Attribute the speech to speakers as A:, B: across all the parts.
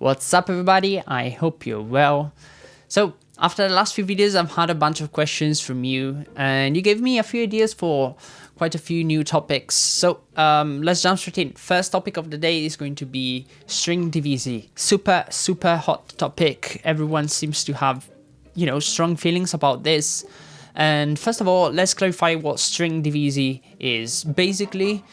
A: What's up everybody, I hope you're well. So after the last few videos I've had a bunch of questions from you and you gave me a few ideas for quite a few new topics. So let's jump straight in. First topic of the day is going to be string divisi. Super hot topic. Everyone seems to have, strong feelings about this. And first of all, let's clarify what string divisi is. Basically,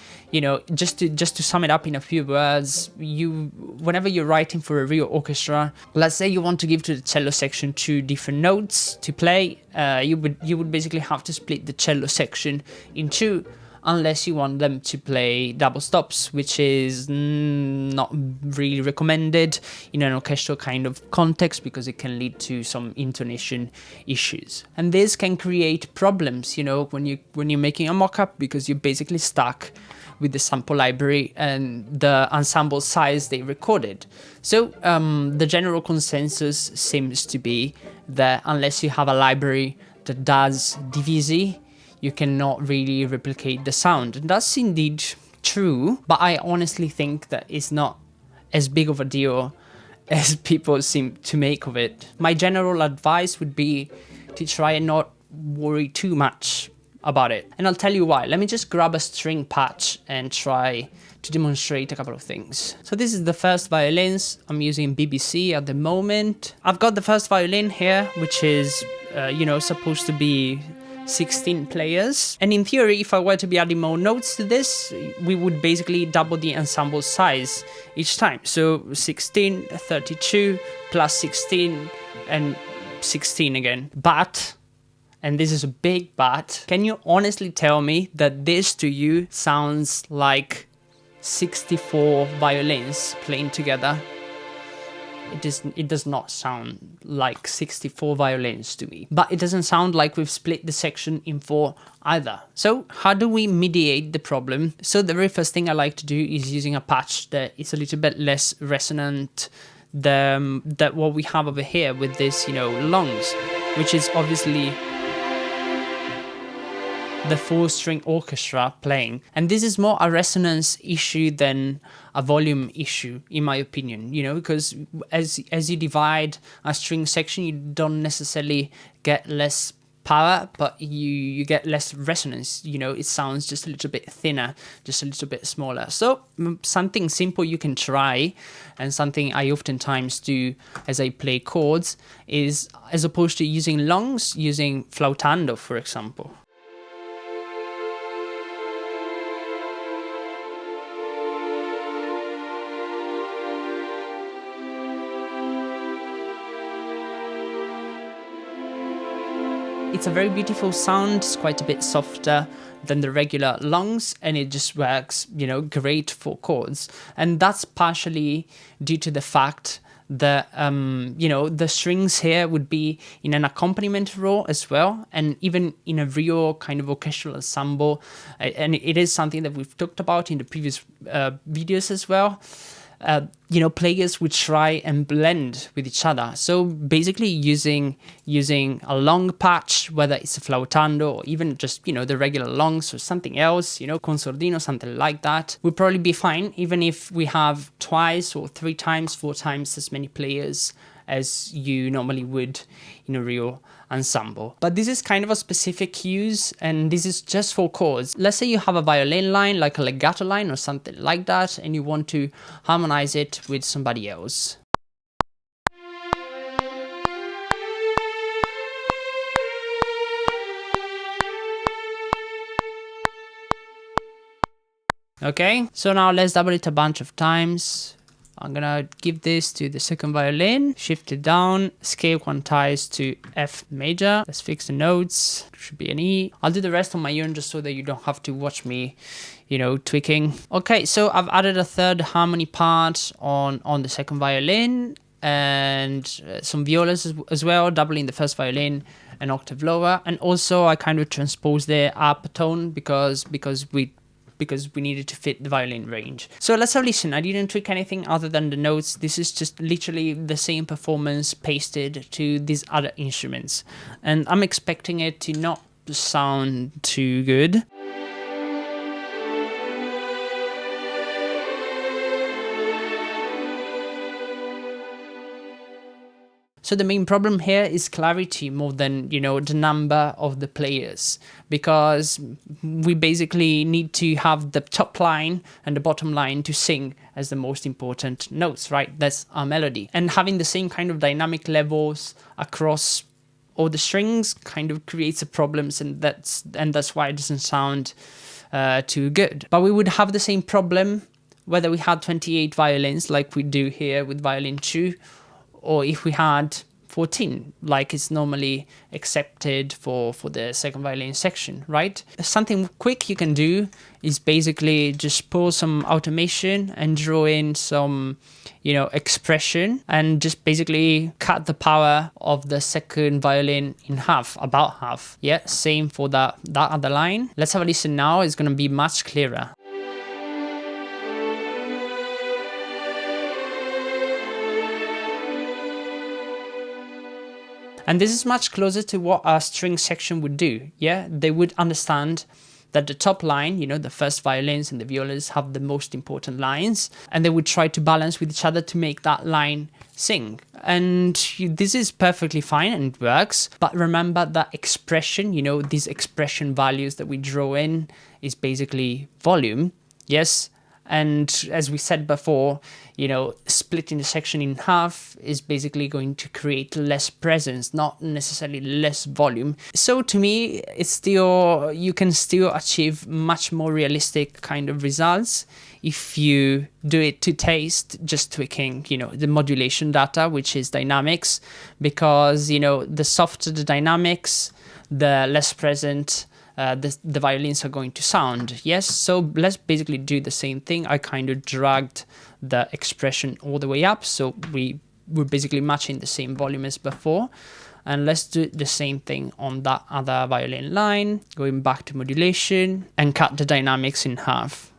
A: just to sum it up in a few words, whenever you're writing for a real orchestra, let's say you want to give to the cello section 2 different notes to play, you would basically have to split the cello section in 2, unless you want them to play double stops, which is not really recommended in an orchestral kind of context because it can lead to some intonation issues. And this can create problems, when you're making a mock-up, because you're basically stuck with the sample library and the ensemble size they recorded. So the general consensus seems to be that unless you have a library that does divisi, you cannot really replicate the sound. And that's indeed true, but I honestly think that it's not as big of a deal as people seem to make of it. My general advice would be to try and not worry too much about it. And I'll tell you why. Let me just grab a string patch and try to demonstrate a couple of things. So this is the first violins. I'm using BBC at the moment. I've got the first violin here, which is, supposed to be 16 players. And in theory, if I were to be adding more notes to this, we would basically double the ensemble size each time. So 16, 32, plus 16, and 16 again. But, and this is a big but, can you honestly tell me that this to you sounds like 64 violins playing together? It does not sound like 64 violins to me, but it doesn't sound like we've split the section in 4 either. So how do we mediate the problem? So the very first thing I like to do is using a patch that is a little bit less resonant than what we have over here with this, lungs, which is obviously the full string orchestra playing. And this is more a resonance issue than a volume issue, in my opinion, because as you divide a string section, you don't necessarily get less power, but you get less resonance. It sounds just a little bit thinner, just a little bit smaller. So something simple you can try, and something I oftentimes do as I play chords, is, as opposed to using longs, using flautando, for example. It's a very beautiful sound. It's quite a bit softer than the regular longs, and it just works, great for chords. And that's partially due to the fact that, the strings here would be in an accompaniment role as well, and even in a real kind of orchestral ensemble. And it is something that we've talked about in the previous videos as well. Players would try and blend with each other. So basically using a long patch, whether it's a flautando or even just, the regular longs or something else, consordino, something like that, would probably be fine, even if we have twice or 3 times, 4 times as many players as you normally would in a real ensemble. But this is kind of a specific use, and this is just for chords. Let's say you have a violin line, like a legato line or something like that, and you want to harmonize it with somebody else. Okay, so now let's double it a bunch of times. I'm gonna give this to the second violin, shift it down, scale quantize to F major. Let's fix the notes. Should be an E. I'll do the rest on my own just so that you don't have to watch me, tweaking. Okay, so I've added a third harmony part on the second violin and some violas as well, doubling the first violin an octave lower. And also I kind of transposed the up tone because we needed to fit the violin range. So let's have a listen. I didn't tweak anything other than the notes. This is just literally the same performance pasted to these other instruments. And I'm expecting it to not sound too good. So the main problem here is clarity more than, you know, the number of the players, because we basically need to have the top line and the bottom line to sing as the most important notes, right? That's our melody. And having the same kind of dynamic levels across all the strings kind of creates a problems, and that's why it doesn't sound too good. But we would have the same problem whether we had 28 violins like we do here with violin 2, or if we had 14 like it's normally accepted for the second violin section, right? Something quick you can do is basically just pull some automation and draw in some, you know, expression, and just basically cut the power of the second violin in half, about half. Yeah, same for that other line. Let's have a listen now. It's going to be much clearer. And this is much closer to what our string section would do. Yeah, they would understand that the top line, you know, the first violins and the violas have the most important lines, and they would try to balance with each other to make that line sing. And this is perfectly fine and it works. But remember that expression, you know, these expression values that we draw in is basically volume. Yes. And as we said before, you know, splitting the section in half is basically going to create less presence, not necessarily less volume. So to me, it's still, you can still achieve much more realistic kind of results if you do it to taste, just tweaking, you know, the modulation data, which is dynamics, because, you know, the softer the dynamics, the less present the violins are going to sound. Yes, so let's basically do the same thing. I kind of dragged the expression all the way up, so we're basically matching the same volume as before. And let's do the same thing on that other violin line, going back to modulation and cut the dynamics in half.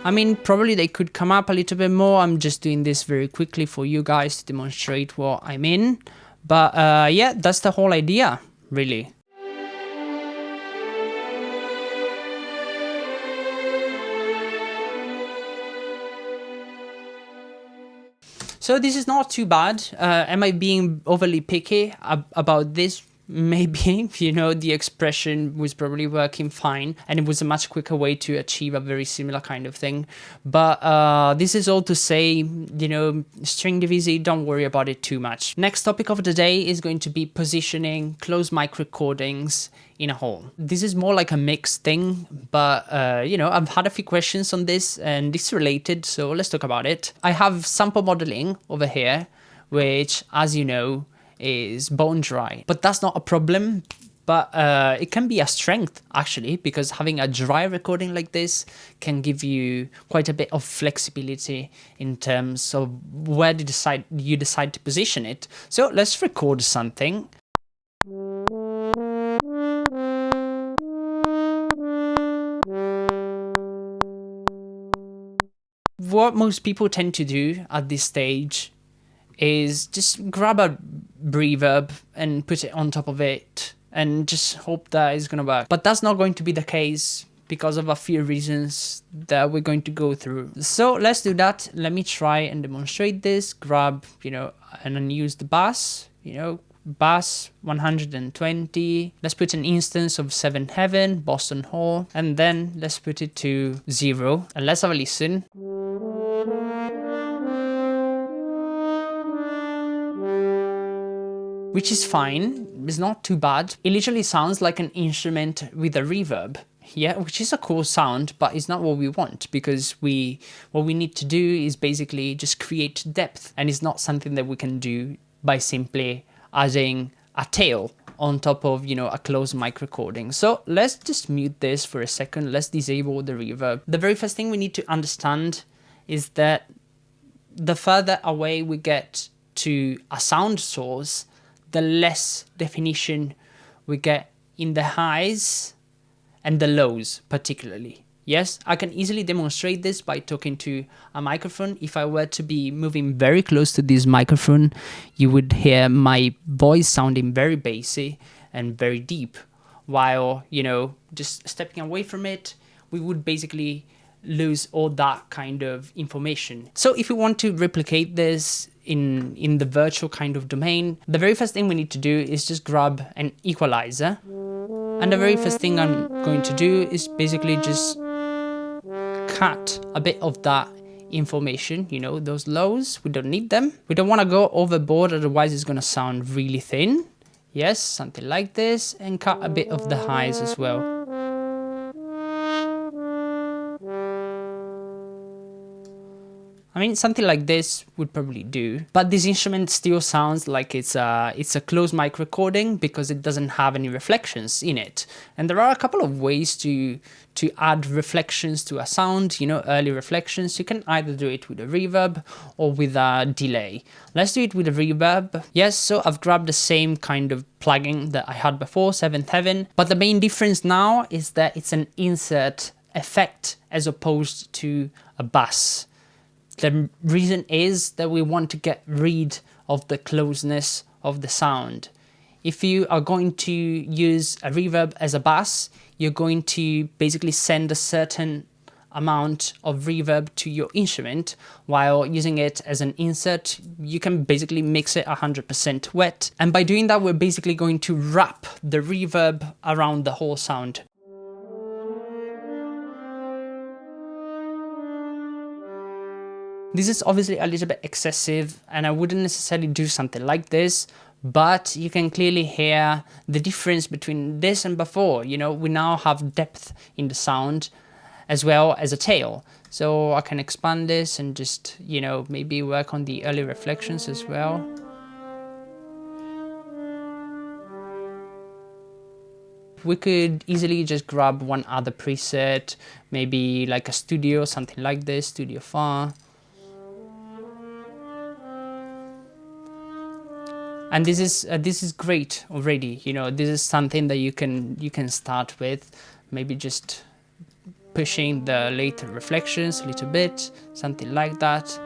A: I mean, probably they could come up a little bit more. I'm just doing this very quickly for you guys to demonstrate what I mean. But yeah, that's the whole idea, really. So this is not too bad. Am I being overly picky about this? Maybe, you know, the expression was probably working fine and it was a much quicker way to achieve a very similar kind of thing. But this is all to say, you know, string Divisi, don't worry about it too much. Next topic of the day is going to be positioning closed mic recordings in a whole. This is more like a mixed thing, but you know, I've had a few questions on this and it's related, so let's talk about it. I have sample modeling over here, which, as you know, is bone dry, but that's not a problem. But it can be a strength, actually, because having a dry recording like this can give you quite a bit of flexibility in terms of where you decide to position it. So let's record something. What most people tend to do at this stage is just grab a reverb and put it on top of it and just hope that it's gonna work. But that's not going to be the case because of a few reasons that we're going to go through. So let's do that. Let me try and demonstrate this. Grab, you know, and unuse the bass, you know, bass 120. Let's put an instance of 7 Heaven, Boston Hall, and then let's put it to 0. And let's have a listen. Which is fine, it's not too bad. It literally sounds like an instrument with a reverb, yeah, which is a cool sound, but it's not what we want, because what we need to do is basically just create depth, and it's not something that we can do by simply adding a tail on top of, you know, a closed mic recording. So let's just mute this for a second. Let's disable the reverb. The very first thing we need to understand is that the further away we get to a sound source, the less definition we get in the highs and the lows particularly. Yes, I can easily demonstrate this by talking to a microphone. If I were to be moving very close to this microphone, you would hear my voice sounding very bassy and very deep, while, you know, just stepping away from it, we would basically lose all that kind of information. So if you want to replicate this in the virtual kind of domain, the very first thing we need to do is just grab an equalizer. And the very first thing I'm going to do is basically just cut a bit of that information, you know, those lows, we don't need them. We don't want to go overboard, otherwise it's going to sound really thin. Yes, something like this, and cut a bit of the highs as well. I mean, something like this would probably do, but this instrument still sounds like it's a closed mic recording because it doesn't have any reflections in it. And there are a couple of ways to add reflections to a sound, you know, early reflections. You can either do it with a reverb or with a delay. Let's do it with a reverb. Yes, so I've grabbed the same kind of plugin that I had before, Seventh Heaven, but the main difference now is that it's an insert effect as opposed to a bass. The reason is that we want to get rid of the closeness of the sound. If you are going to use a reverb as a bass, you're going to basically send a certain amount of reverb to your instrument, while using it as an insert, you can basically mix it 100% wet. And by doing that, we're basically going to wrap the reverb around the whole sound. This is obviously a little bit excessive, and I wouldn't necessarily do something like this, but you can clearly hear the difference between this and before. You know, we now have depth in the sound as well as a tail. So I can expand this and just, you know, maybe work on the early reflections as well. We could easily just grab one other preset, maybe like a studio, something like this, Studio Far. And this is great already. You know, this is something that you can start with, maybe just pushing the later reflections a little bit, something like that.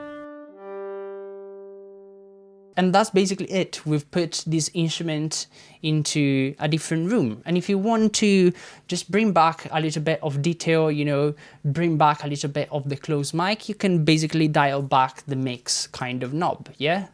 A: And that's basically it. We've put this instrument into a different room. And if you want to just bring back a little bit of detail, you know, bring back a little bit of the closed mic, you can basically dial back the mix kind of knob, yeah?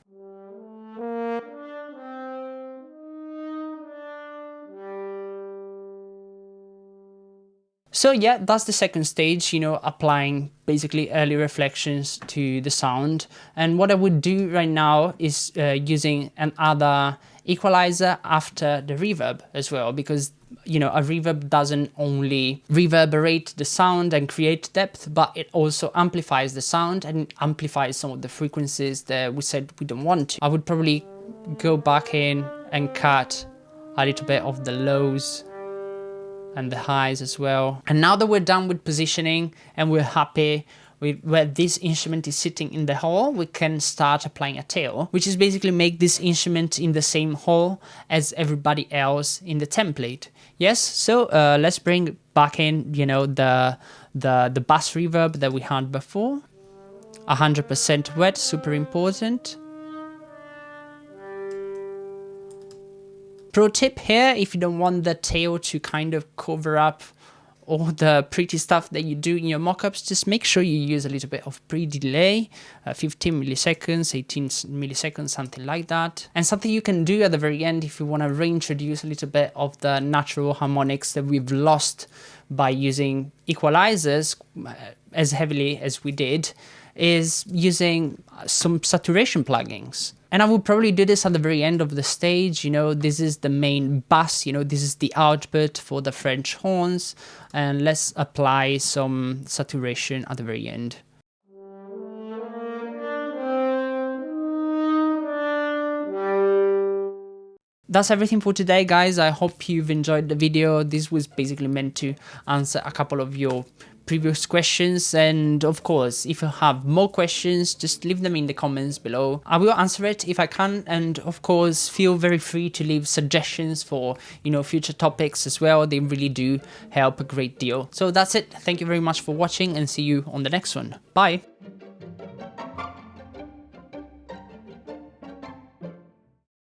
A: So yeah, that's the second stage, you know, applying basically early reflections to the sound. And what I would do right now is using another equalizer after the reverb as well, because, you know, a reverb doesn't only reverberate the sound and create depth, but it also amplifies the sound and amplifies some of the frequencies that we said we don't want to. I would probably go back in and cut a little bit of the lows and the highs as well. And now that we're done with positioning and we're happy with where this instrument is sitting in the hole, we can start applying a tail, which is basically make this instrument in the same hole as everybody else in the template. Yes, so let's bring back in, you know, the bass reverb that we had before. 100% wet, super important. Pro tip here, if you don't want the tail to kind of cover up all the pretty stuff that you do in your mockups, just make sure you use a little bit of pre-delay, 15 milliseconds, 18 milliseconds, something like that. And something you can do at the very end if you want to reintroduce a little bit of the natural harmonics that we've lost by using equalizers as heavily as we did, is using some saturation plugins. And I would probably do this at the very end of the stage. You know, this is the main bass, you know, this is the output for the French horns, and let's apply some saturation at the very end. That's everything for today, guys. I hope you've enjoyed the video. This was basically meant to answer a couple of your previous questions, and of course, if you have more questions, just leave them in the comments below. I will answer it if I can, and of course, feel very free to leave suggestions for, you know, future topics as well. They really do help a great deal. So that's it. Thank you very much for watching, and see you on the next one. Bye.